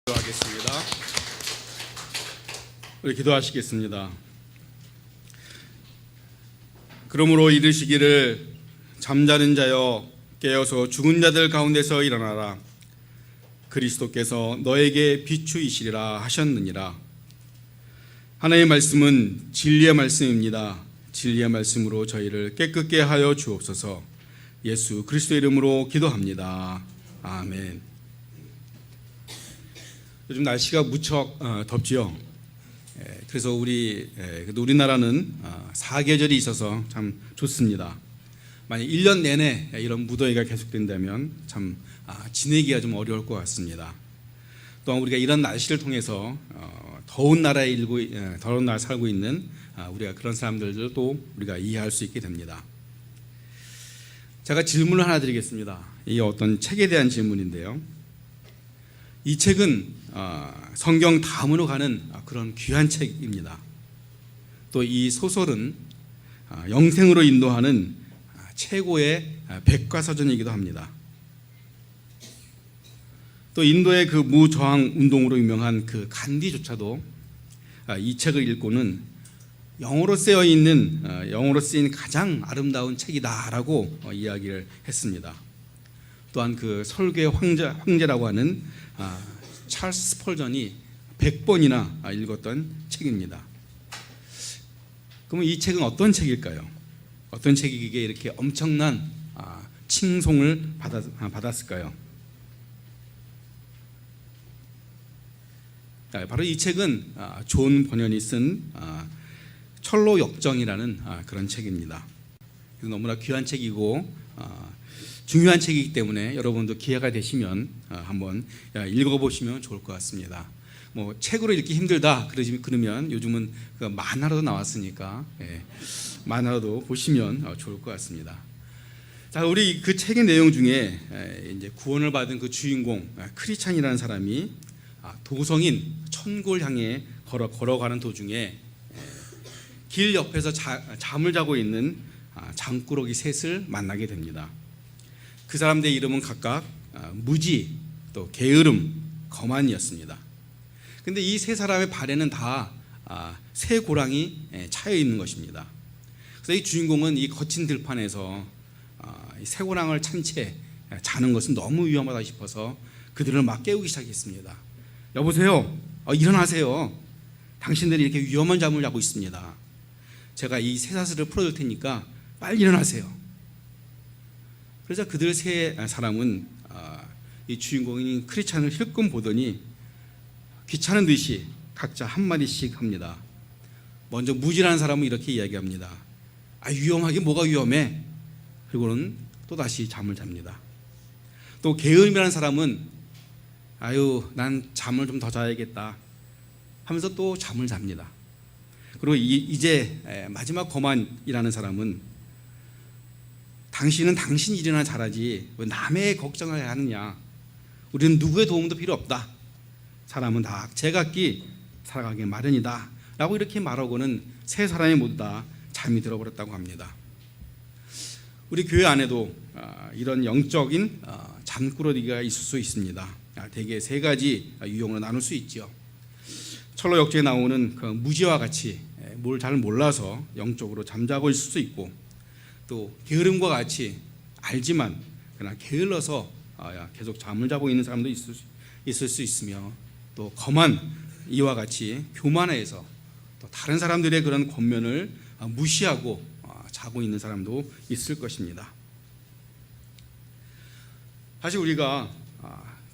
기도하겠습니다. 우리 기도하시겠습니다. 그러므로 이르시기를 잠자는 자여 깨어서 죽은 자들 가운데서 일어나라. 그리스도께서 너에게 비추이시리라 하셨느니라. 하나님의 말씀은 진리의 말씀입니다. 진리의 말씀으로 저희를 깨끗게 하여 주옵소서. 예수 그리스도 이름으로 기도합니다. 아멘. 요즘 날씨가 무척 덥지요. 그래서 우리나라는 사계절이 있어서 참 좋습니다. 만약 1년 내내 이런 무더위가 계속된다면 참 지내기가 좀 어려울 것 같습니다. 또한 우리가 이런 날씨를 통해서 더운 나라에 살고 있는 우리가 그런 사람들도 우리가 이해할 수 있게 됩니다. 제가 질문을 하나 드리겠습니다. 이게 어떤 책에 대한 질문인데요. 이 책은 성경 다음으로 가는 그런 귀한 책입니다. 또 이 소설은 영생으로 인도하는 최고의 백과사전이기도 합니다. 또 인도의 그 무저항 운동으로 유명한 그 간디조차도 이 책을 읽고는 영어로 쓰인 가장 아름다운 책이다라고 이야기를 했습니다. 또한 그 설교의 황제라고 하는 찰스 스펄전이 100번이나 읽었던 책입니다. 그러면 이 책은 어떤 책일까요? 어떤 책이기에 이렇게 엄청난 칭송을 받았을까요? 바로 이 책은 존 번연이 쓴 철로 역정이라는 그런 책입니다. 너무나 귀한 책이고 중요한 책이기 때문에 여러분도 기회가 되시면 한번 읽어보시면 좋을 것 같습니다. 뭐 책으로 읽기 힘들다 그러면 요즘은 그 만화로도 나왔으니까 만화로도 보시면 좋을 것 같습니다. 자, 우리 그 책의 내용 중에 이제 구원을 받은 그 주인공 크리찬이라는 사람이 도성인 천국을 향해 걸어가는 도중에 길 옆에서 잠을 자고 있는 장꾸러기 셋을 만나게 됩니다. 그 사람들의 이름은 각각 무지, 또 게으름, 거만이었습니다. 근데 이 세 사람의 발에는 다 새 고랑이 차여 있는 것입니다. 그래서 이 주인공은 이 거친 들판에서 새 고랑을 찬 채 자는 것은 너무 위험하다 싶어서 그들을 막 깨우기 시작했습니다. 여보세요, 일어나세요. 당신들이 이렇게 위험한 잠을 자고 있습니다. 제가 이 쇠사슬을 풀어줄 테니까 빨리 일어나세요. 그래서 그들 세 사람은 이 주인공인 크리찬을 힐끔 보더니 귀찮은 듯이 각자 한마디씩 합니다. 먼저 무지라는 사람은 이렇게 이야기합니다. 위험하긴 뭐가 위험해? 그리고는 또다시 잠을 잡니다. 또 게으름이라는 사람은 난 잠을 좀 더 자야겠다 하면서 또 잠을 잡니다. 그리고 이제 마지막 거만이라는 사람은 당신은 당신 일이나 잘하지 왜 남의 걱정을 하느냐, 우리는 누구의 도움도 필요 없다, 사람은 다 제각기 살아가기 마련이다 라고 이렇게 말하고는 세 사람이 모두 다 잠이 들어버렸다고 합니다. 우리 교회 안에도 이런 영적인 잠꾸러기가 있을 수 있습니다. 대개 세 가지 유형으로 나눌 수 있죠. 철로 역정에 나오는 그 무지와 같이 뭘 잘 몰라서 영적으로 잠자고 있을 수 있고, 또 게으름과 같이 알지만 그러나 게을러서 계속 잠을 자고 있는 사람도 있을 수 있으며, 또 거만 이와 같이 교만해서 또 다른 사람들의 그런 권면을 무시하고 자고 있는 사람도 있을 것입니다. 사실 우리가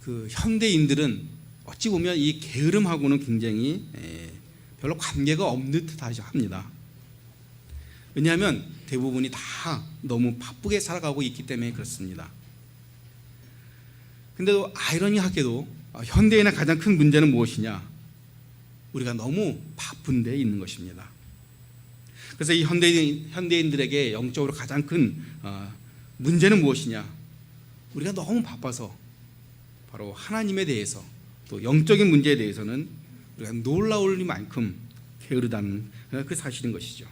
그 현대인들은 어찌 보면 이 게으름하고는 굉장히 별로 관계가 없는 듯 합니다. 왜냐하면 대부분이 다 너무 바쁘게 살아가고 있기 때문에 그렇습니다. 근데도 아이러니하게도 현대인의 가장 큰 문제는 무엇이냐? 우리가 너무 바쁜 데 있는 것입니다. 그래서 이 현대인들에게 영적으로 가장 큰 문제는 무엇이냐? 우리가 너무 바빠서 바로 하나님에 대해서, 또 영적인 문제에 대해서는 우리가 놀라울 만큼 게으르다는 그 사실인 것이죠.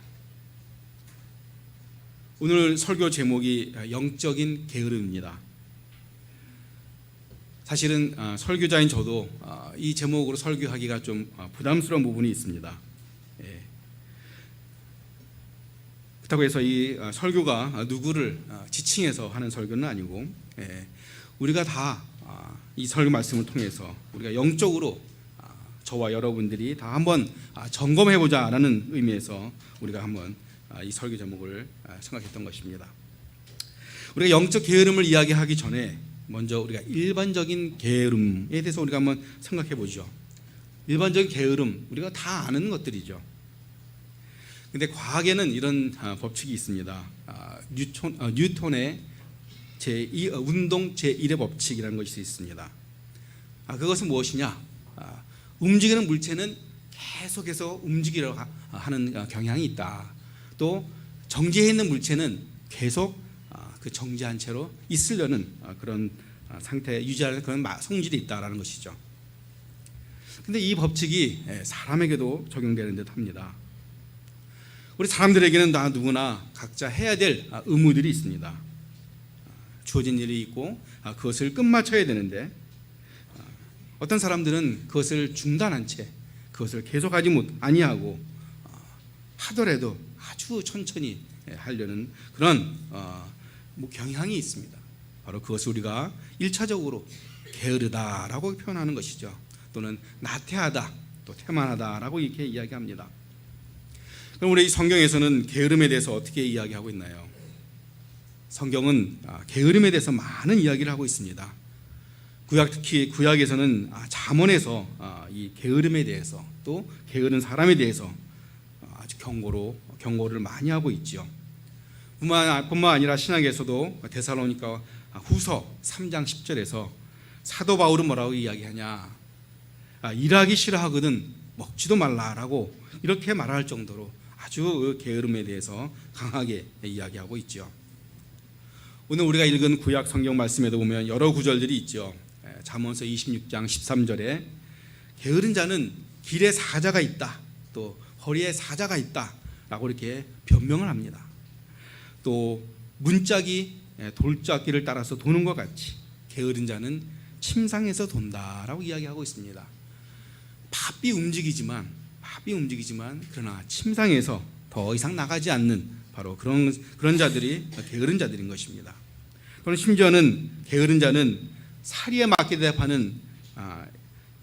오늘 설교 제목이 영적인 게으름입니다. 사실은 설교자인 저도 이 제목으로 설교하기가 좀 부담스러운 부분이 있습니다. 예. 그렇다고 해서 이 설교가 누구를 지칭해서 하는 설교는 아니고, 예. 우리가 다 이 설교 말씀을 통해서 우리가 영적으로 저와 여러분들이 다 한번 점검해보자라는 의미에서 우리가 한번 이 설교 제목을 생각했던 것입니다. 우리가 영적 게으름을 이야기하기 전에 먼저 우리가 일반적인 게으름에 대해서 우리가 한번 생각해 보죠. 일반적인 게으름, 우리가 다 아는 것들이죠. 근데 과학에는 이런 법칙이 있습니다. 뉴턴의 운동 제1의 법칙이라는 것이 있습니다. 그것은 무엇이냐? 움직이는 물체는 계속해서 움직이려고 하는 경향이 있다. 또 정지해 있는 물체는 계속 그 정지한 채로 있으려는 그런 상태에 유지하는 그런 성질이 있다라는 것이죠. 근데 이 법칙이 사람에게도 적용되는 듯 합니다. 우리 사람들에게는 다 누구나 각자 해야 될 의무들이 있습니다. 주어진 일이 있고 그것을 끝마쳐야 되는데, 어떤 사람들은 그것을 중단한 채 그것을 계속하지 아니하고 하더라도 아주 천천히 하려는 그런 경향이 있습니다. 바로 그것을 우리가 1차적으로 게으르다라고 표현하는 것이죠. 또는 나태하다, 또 태만하다라고 이렇게 이야기합니다. 그럼 우리 이 성경에서는 게으름에 대해서 어떻게 이야기하고 있나요? 성경은 게으름에 대해서 많은 이야기를 하고 있습니다. 특히 구약에서는 잠언에서 이 게으름에 대해서, 또 게으른 사람에 대해서 아주 경고를 많이 하고 있지요. 뿐만 아니라 신약에서도 데살로니가 후서 3장 10절에서 사도 바울은 뭐라고 이야기하냐? 일하기 싫어하거든 먹지도 말라라고 이렇게 말할 정도로 아주 게으름에 대해서 강하게 이야기하고 있죠. 오늘 우리가 읽은 구약 성경 말씀에도 보면 여러 구절들이 있죠. 잠언서 26장 13절에 게으른 자는 길에 사자가 있다, 또 허리에 사자가 있다 라고 이렇게 변명을 합니다. 또 문짝이 돌짝기를 따라서 도는 것 같이 게으른 자는 침상에서 돈다라고 이야기하고 있습니다. 바삐 움직이지만 그러나 침상에서 더 이상 나가지 않는 바로 그런 자들이 게으른 자들인 것입니다. 또는 심지어는 게으른 자는 사리에 맞게 대답하는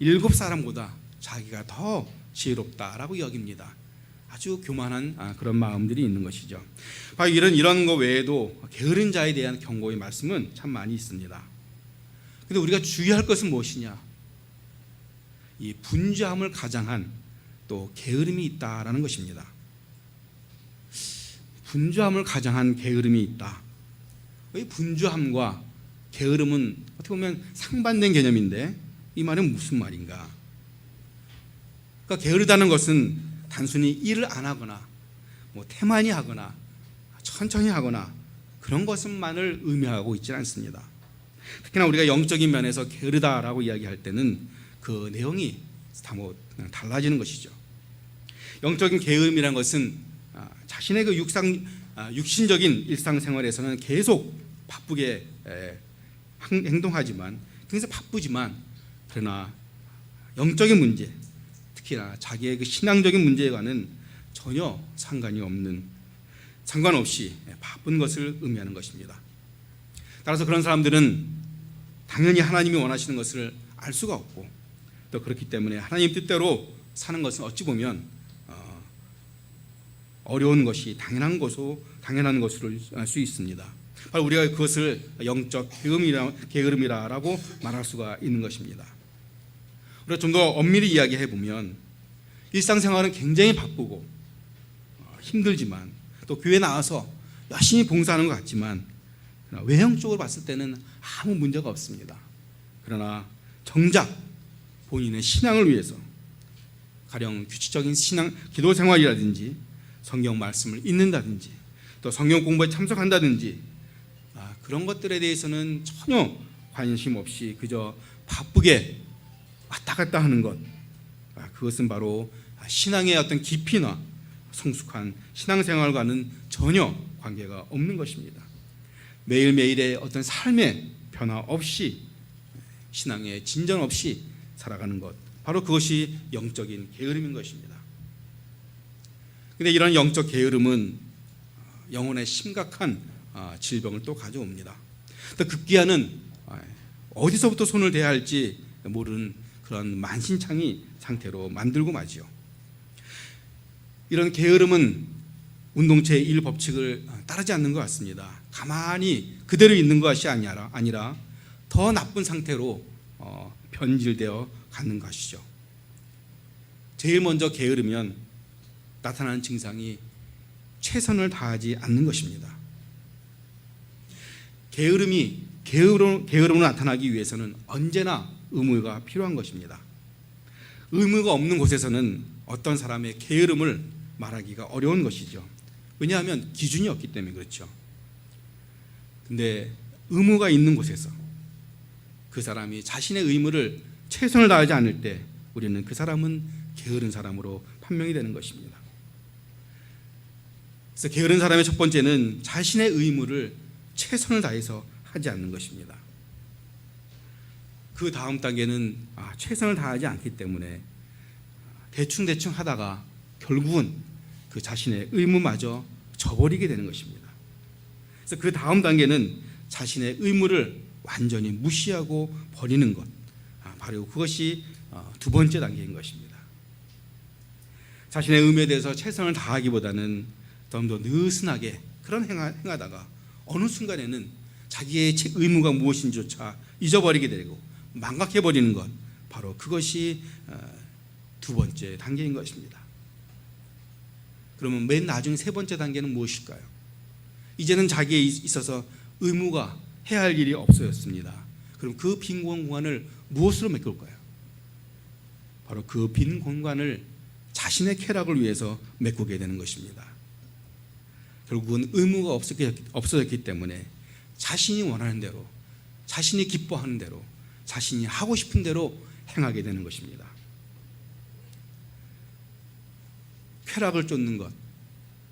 7사람보다 자기가 더 지혜롭다라고 여깁니다. 아주 교만한 그런 마음들이 있는 것이죠. 바로 이런 거 외에도 게으른 자에 대한 경고의 말씀은 참 많이 있습니다. 근데 우리가 주의할 것은 무엇이냐? 이 분주함을 가장한 또 게으름이 있다라는 것입니다. 분주함을 가장한 게으름이 있다. 이 분주함과 게으름은 어떻게 보면 상반된 개념인데, 이 말은 무슨 말인가? 그러니까 게으르다는 것은 단순히 일을 안 하거나 태만히 하거나 천천히 하거나 그런 것만을 의미하고 있지는 않습니다. 특히나 우리가 영적인 면에서 게으르다라고 이야기할 때는 그 내용이 다 달라지는 것이죠. 영적인 게으름이라는 것은 자신의 그 육신적인 일상생활에서는 계속 바쁘게 행동하지만, 그래서 바쁘지만, 그러나 영적인 문제, 특히나 자기의 그 신앙적인 문제와는 전혀 상관없이 바쁜 것을 의미하는 것입니다. 따라서 그런 사람들은 당연히 하나님이 원하시는 것을 알 수가 없고, 또 그렇기 때문에 하나님 뜻대로 사는 것은 어찌 보면 어려운 것이 당연한 것으로 알 수 있습니다. 바로 우리가 그것을 영적 게으름이라고 말할 수가 있는 것입니다. 우리가 좀 더 엄밀히 이야기해 보면 일상생활은 굉장히 바쁘고 힘들지만, 또 교회 나와서 열심히 봉사하는 것 같지만 외형적으로 봤을 때는 아무 문제가 없습니다. 그러나 정작 본인의 신앙을 위해서 가령 규칙적인 기도 생활이라든지 성경 말씀을 읽는다든지 또 성경 공부에 참석한다든지 그런 것들에 대해서는 전혀 관심 없이 그저 바쁘게 왔다 갔다 하는 것, 그것은 바로 신앙의 어떤 깊이나 성숙한 신앙생활과는 전혀 관계가 없는 것입니다. 매일매일의 어떤 삶의 변화 없이 신앙에 진전 없이 살아가는 것, 바로 그것이 영적인 게으름인 것입니다. 그런데 이런 영적 게으름은 영혼에 심각한 질병을 또 가져옵니다. 또 급기야는 어디서부터 손을 대야 할지 모르는 그런 만신창이 상태로 만들고 마지요. 이런 게으름은 운동체의 일 법칙을 따르지 않는 것 같습니다. 가만히 그대로 있는 것이 아니라 더 나쁜 상태로 변질되어 가는 것이죠. 제일 먼저 게으르면 나타나는 증상이 최선을 다하지 않는 것입니다. 게으름으로 나타나기 위해서는 언제나 의무가 필요한 것입니다. 의무가 없는 곳에서는 어떤 사람의 게으름을 말하기가 어려운 것이죠. 왜냐하면 기준이 없기 때문에 그렇죠. 근데 의무가 있는 곳에서 그 사람이 자신의 의무를 최선을 다하지 않을 때 우리는 그 사람은 게으른 사람으로 판명이 되는 것입니다. 그래서 게으른 사람의 첫 번째는 자신의 의무를 최선을 다해서 하지 않는 것입니다. 그 다음 단계는 최선을 다하지 않기 때문에 대충 하다가 결국은 그 자신의 의무마저 저버리게 되는 것입니다. 그래서 그 다음 단계는 자신의 의무를 완전히 무시하고 버리는 것, 바로 그것이 두 번째 단계인 것입니다. 자신의 의무에 대해서 최선을 다하기보다는 좀 더 느슨하게 그런 행하다가 어느 순간에는 자기의 의무가 무엇인지조차 잊어버리게 되고 망각해버리는 것, 바로 그것이 두 번째 단계인 것입니다. 그러면 맨 나중 세 번째 단계는 무엇일까요? 이제는 자기에 있어서 의무가 해야 할 일이 없어졌습니다. 그럼 그 빈 공간을 무엇으로 메꿀까요? 바로 그 빈 공간을 자신의 쾌락을 위해서 메꾸게 되는 것입니다. 결국은 의무가 없어졌기 때문에 자신이 원하는 대로, 자신이 기뻐하는 대로, 자신이 하고 싶은 대로 행하게 되는 것입니다. 쾌락을 쫓는 것,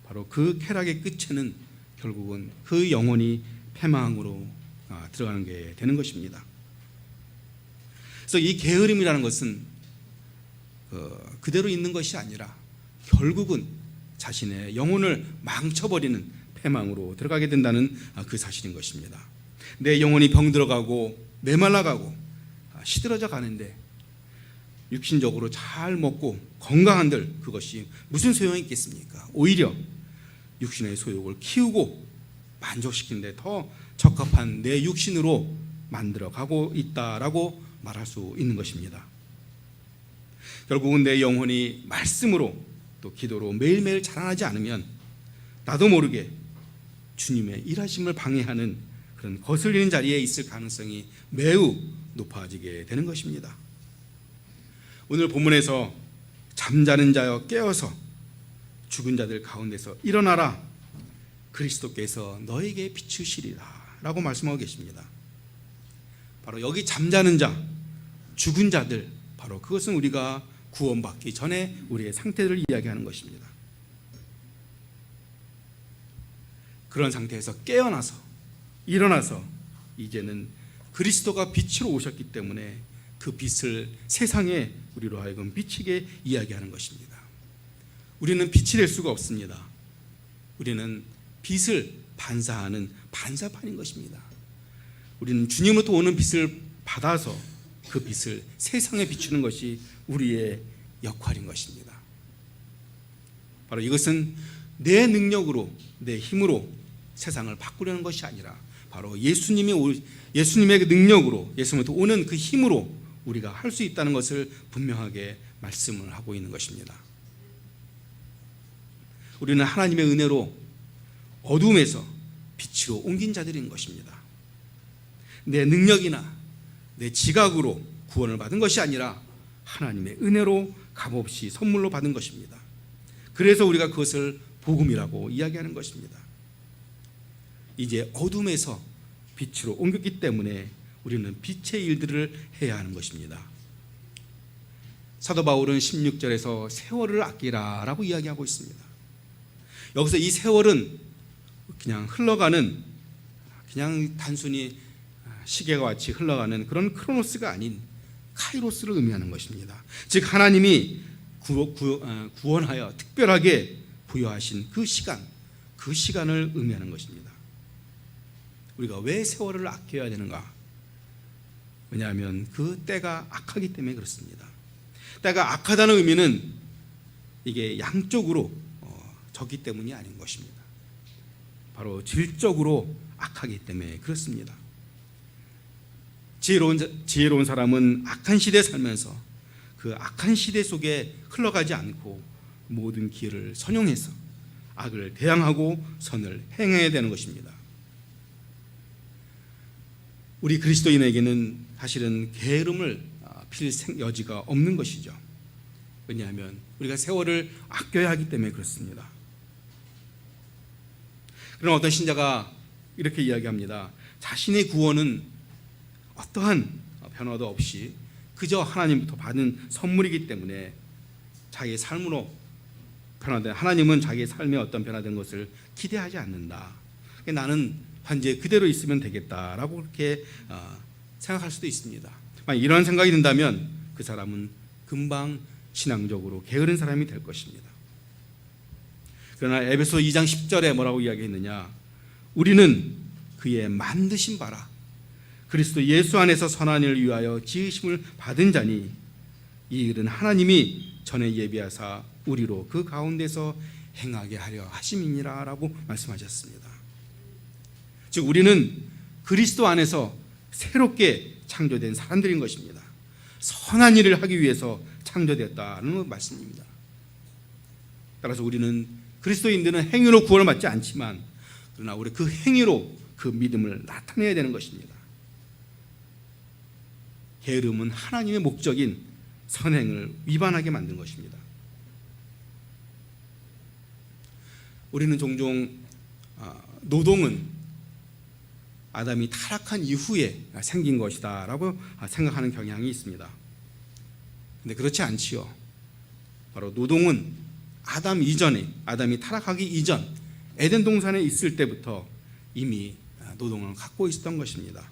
바로 그 쾌락의 끝에는 결국은 그 영혼이 패망으로 들어가는 게 되는 것입니다. 그래서 이 게으름이라는 것은 그대로 있는 것이 아니라 결국은 자신의 영혼을 망쳐버리는 패망으로 들어가게 된다는 그 사실인 것입니다. 내 영혼이 병들어가고 메말라가고 시들어져 가는데 육신적으로 잘 먹고 건강한들 그것이 무슨 소용이 있겠습니까? 오히려 육신의 소욕을 키우고 만족시키는 데 더 적합한 내 육신으로 만들어가고 있다라고 말할 수 있는 것입니다. 결국은 내 영혼이 말씀으로 또 기도로 매일매일 자라나지 않으면 나도 모르게 주님의 일하심을 방해하는 그런 거슬리는 자리에 있을 가능성이 매우 높아지게 되는 것입니다. 오늘 본문에서 잠자는 자여 깨어서 죽은 자들 가운데서 일어나라, 그리스도께서 너에게 비추시리라 라고 말씀하고 계십니다. 바로 여기 잠자는 자, 죽은 자들, 바로 그것은 우리가 구원받기 전에 우리의 상태를 이야기하는 것입니다. 그런 상태에서 깨어나서 일어나서 이제는 그리스도가 빛으로 오셨기 때문에 그 빛을 세상에 우리로 하여금 비치게 이야기하는 것입니다. 우리는 빛이 될 수가 없습니다. 우리는 빛을 반사하는 반사판인 것입니다. 우리는 주님으로부터 오는 빛을 받아서 그 빛을 세상에 비추는 것이 우리의 역할인 것입니다. 바로 이것은 내 능력으로, 내 힘으로 세상을 바꾸려는 것이 아니라 바로 예수님의 능력으로, 예수님으로부터 오는 그 힘으로 우리가 할 수 있다는 것을 분명하게 말씀을 하고 있는 것입니다. 우리는 하나님의 은혜로 어둠에서 빛으로 옮긴 자들인 것입니다. 내 능력이나 내 지각으로 구원을 받은 것이 아니라 하나님의 은혜로 값없이 선물로 받은 것입니다. 그래서 우리가 그것을 복음이라고 이야기하는 것입니다. 이제 어둠에서 빛으로 옮겼기 때문에 우리는 빛의 일들을 해야 하는 것입니다. 사도 바울은 16절에서 세월을 아끼라 라고 이야기하고 있습니다. 여기서 이 세월은 그냥 흘러가는, 그냥 단순히 시계와 같이 흘러가는 그런 크로노스가 아닌 카이로스를 의미하는 것입니다. 즉 하나님이 구원하여 특별하게 부여하신 그 시간을 의미하는 것입니다. 우리가 왜 세월을 아껴야 되는가? 왜냐하면 그 때가 악하기 때문에 그렇습니다. 때가 악하다는 의미는 이게 양쪽으로 적기 때문이 아닌 것입니다. 바로 질적으로 악하기 때문에 그렇습니다. 지혜로운 사람은 악한 시대에 살면서 그 악한 시대 속에 흘러가지 않고 모든 기회를 선용해서 악을 대항하고 선을 행해야 되는 것입니다. 우리 그리스도인에게는 사실은 게으름을 필 여지가 없는 것이죠. 왜냐하면 우리가 세월을 아껴야 하기 때문에 그렇습니다. 그러나 어떤 신자가 이렇게 이야기합니다. 자신의 구원은 어떠한 변화도 없이 그저 하나님부터 받은 선물이기 때문에 자기의 삶으로 변화된, 하나님은 자기의 삶에 어떤 변화된 것을 기대하지 않는다. 나는 현재 그대로 있으면 되겠다라고 그렇게 생각할 수도 있습니다. 만약 이런 생각이 든다면 그 사람은 금방 신앙적으로 게으른 사람이 될 것입니다. 그러나 에베소 2장 10절에 뭐라고 이야기했느냐? 우리는 그의 만드신 바라 그리스도 예수 안에서 선한 일을 위하여 지으심을 받은 자니 이 일은 하나님이 전에 예비하사 우리로 그 가운데서 행하게 하려 하심이니라 라고 말씀하셨습니다. 즉 우리는 그리스도 안에서 새롭게 창조된 사람들인 것입니다. 선한 일을 하기 위해서 창조되었다는 말씀입니다. 따라서 우리는 그리스도인들은 행위로 구원을 받지 않지만 그러나 우리 그 행위로 그 믿음을 나타내야 되는 것입니다. 게으름은 하나님의 목적인 선행을 위반하게 만든 것입니다. 우리는 종종 노동은 아담이 타락한 이후에 생긴 것이다 라고 생각하는 경향이 있습니다. 근데 그렇지 않지요. 바로 노동은 아담이 타락하기 이전 에덴 동산에 있을 때부터 이미 노동을 갖고 있었던 것입니다.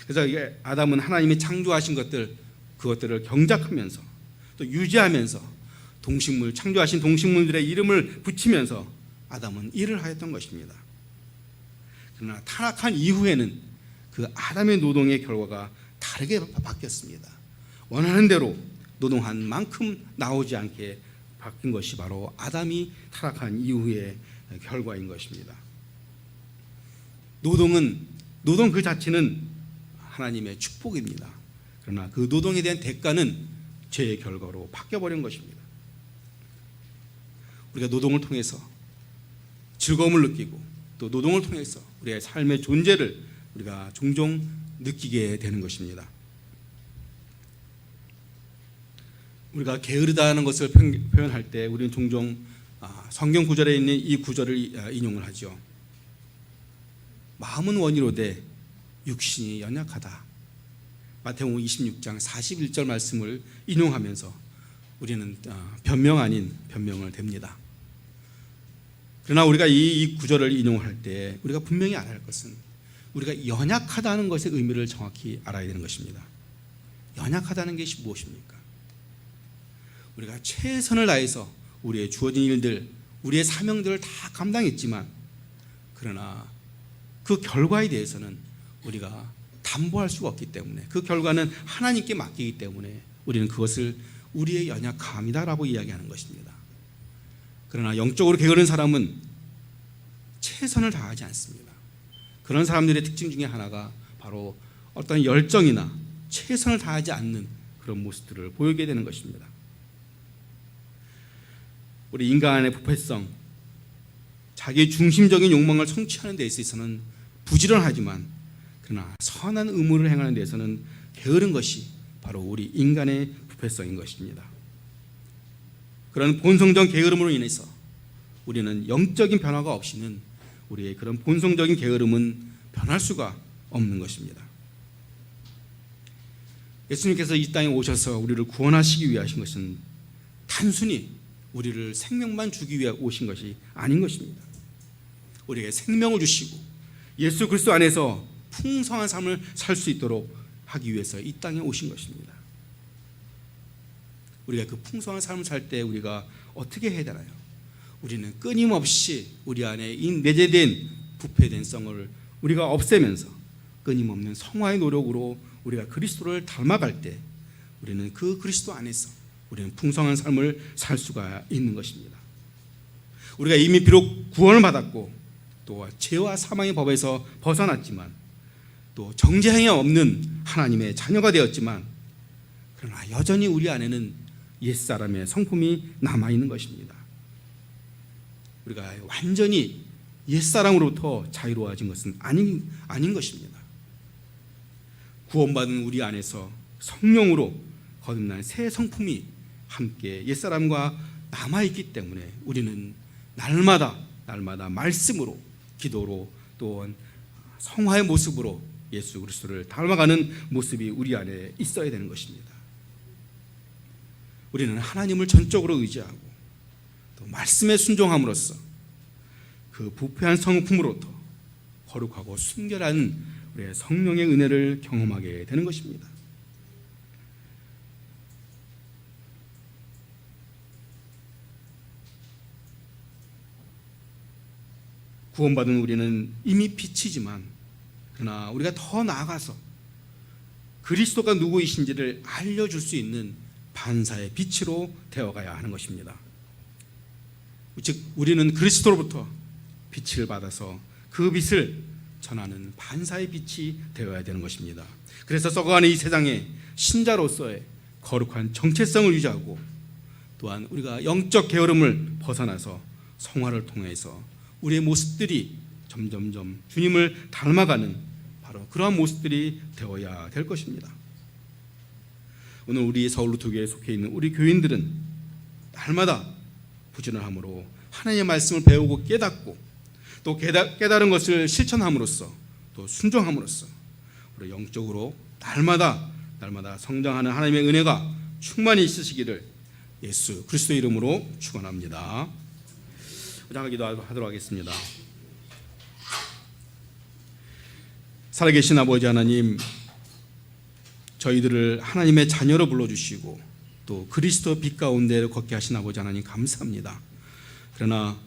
그래서 이게 아담은 하나님이 창조하신 그것들을 경작하면서 또 유지하면서 창조하신 동식물들의 이름을 붙이면서 아담은 일을 하였던 것입니다. 그러나 타락한 이후에는 그 아담의 노동의 결과가 다르게 바뀌었습니다. 원하는 대로 노동한 만큼 나오지 않게 바뀐 것이 바로 아담이 타락한 이후의 결과인 것입니다. 노동 그 자체는 하나님의 축복입니다. 그러나 그 노동에 대한 대가는 죄의 결과로 바뀌어버린 것입니다. 우리가 노동을 통해서 즐거움을 느끼고 또 노동을 통해서 우리의 삶의 존재를 우리가 종종 느끼게 되는 것입니다. 우리가 게으르다는 것을 표현할 때 우리는 종종 성경 구절에 있는 이 구절을 인용을 하죠. 마음은 원이로되 육신이 연약하다. 마태복음 26장 41절 말씀을 인용하면서 우리는 변명 아닌 변명을 댑니다. 그러나 우리가 이 구절을 인용할 때 우리가 분명히 알아야 할 것은 우리가 연약하다는 것의 의미를 정확히 알아야 되는 것입니다. 연약하다는 것이 무엇입니까? 우리가 최선을 다해서 우리의 주어진 일들, 우리의 사명들을 다 감당했지만 그러나 그 결과에 대해서는 우리가 담보할 수가 없기 때문에 그 결과는 하나님께 맡기기 때문에 우리는 그것을 우리의 연약함이다라고 이야기하는 것입니다. 그러나 영적으로 게으른 사람은 최선을 다하지 않습니다. 그런 사람들의 특징 중에 하나가 바로 어떤 열정이나 최선을 다하지 않는 그런 모습들을 보이게 되는 것입니다. 우리 인간의 부패성, 자기의 중심적인 욕망을 성취하는 데 있어서는 부지런하지만 그러나 선한 의무를 행하는 데 있어서는 게으른 것이 바로 우리 인간의 부패성인 것입니다. 그런 본성적 게으름으로 인해서 우리는 영적인 변화가 없이는 우리의 그런 본성적인 게으름은 변할 수가 없는 것입니다. 예수님께서 이 땅에 오셔서 우리를 구원하시기 위해 하신 것은 단순히 우리를 생명만 주기 위해 오신 것이 아닌 것입니다. 우리에게 생명을 주시고 예수 그리스도 안에서 풍성한 삶을 살 수 있도록 하기 위해서 이 땅에 오신 것입니다. 우리가 그 풍성한 삶을 살 때 우리가 어떻게 해야 되나요? 우리는 끊임없이 우리 안에 이 내재된 부패된 성을 우리가 없애면서 끊임없는 성화의 노력으로 우리가 그리스도를 닮아갈 때 우리는 그 그리스도 안에서 우리는 풍성한 삶을 살 수가 있는 것입니다. 우리가 이미 비록 구원을 받았고 또 죄와 사망의 법에서 벗어났지만 또 정죄행위 없는 하나님의 자녀가 되었지만 그러나 여전히 우리 안에는 옛사람의 성품이 남아있는 것입니다. 우리가 완전히 옛사람으로부터 자유로워진 것은 아닌 것입니다. 구원받은 우리 안에서 성령으로 거듭난 새 성품이 함께 옛사람과 남아있기 때문에 우리는 날마다 말씀으로 기도로 또한 성화의 모습으로 예수 그리스도를 닮아가는 모습이 우리 안에 있어야 되는 것입니다. 우리는 하나님을 전적으로 의지하고 또 말씀에 순종함으로써 그 부패한 성품으로부터 거룩하고 순결한 우리의 성령의 은혜를 경험하게 되는 것입니다. 구원받은 우리는 이미 빛이지만 그러나 우리가 더 나아가서 그리스도가 누구이신지를 알려줄 수 있는 반사의 빛으로 되어가야 하는 것입니다. 즉 우리는 그리스도로부터 빛을 받아서 그 빛을 전하는 반사의 빛이 되어야 되는 것입니다. 그래서 썩어가는 이 세상에 신자로서의 거룩한 정체성을 유지하고 또한 우리가 영적 게으름을 벗어나서 성화를 통해서 우리의 모습들이 점점점 주님을 닮아가는 바로 그러한 모습들이 되어야 될 것입니다. 오늘 우리 서울루트교회에 속해 있는 우리 교인들은 날마다 부지런함으로 하나님의 말씀을 배우고 깨닫고 또 깨달은 것을 실천함으로써 또 순종함으로써 우리 영적으로 날마다 성장하는 하나님의 은혜가 충만히 있으시기를 예수 그리스도의 이름으로 축원합니다. 기도하도록 하겠습니다. 살아계신 아버지 하나님, 저희들을 하나님의 자녀로 불러주시고 또 그리스도 빛 가운데 걷게 하신 아버지 하나님 감사합니다. 그러나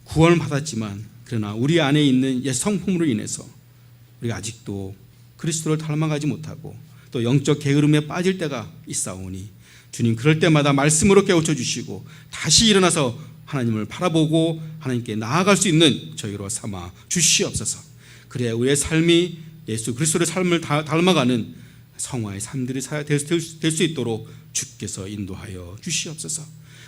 구원을 받았지만 그러나 우리 안에 있는 옛 성품으로 인해서 우리가 아직도 그리스도를 닮아가지 못하고 또 영적 게으름에 빠질 때가 있사오니 주님 그럴 때마다 말씀으로 깨우쳐 주시고 다시 일어나서 하나님을 바라보고 하나님께 나아갈 수 있는 저희로 삼아 주시옵소서. 그래야 우리의 삶이 예수 그리스도의 삶을 닮아가는 성화의 삶들이 될 수 있도록 주께서 인도하여 주시옵소서.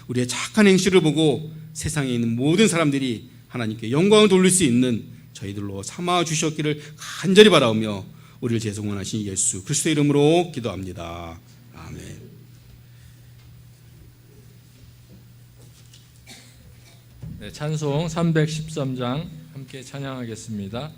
우리의 착한 행실을 보고 세상에 있는 모든 사람들이 하나님께 영광을 돌릴 수 있는 저희들로 삼아 주셨기를 간절히 바라오며 우리를 재성원하신 예수 그리스도의 이름으로 기도합니다. 아멘. 네, 찬송 313장 함께 찬양하겠습니다.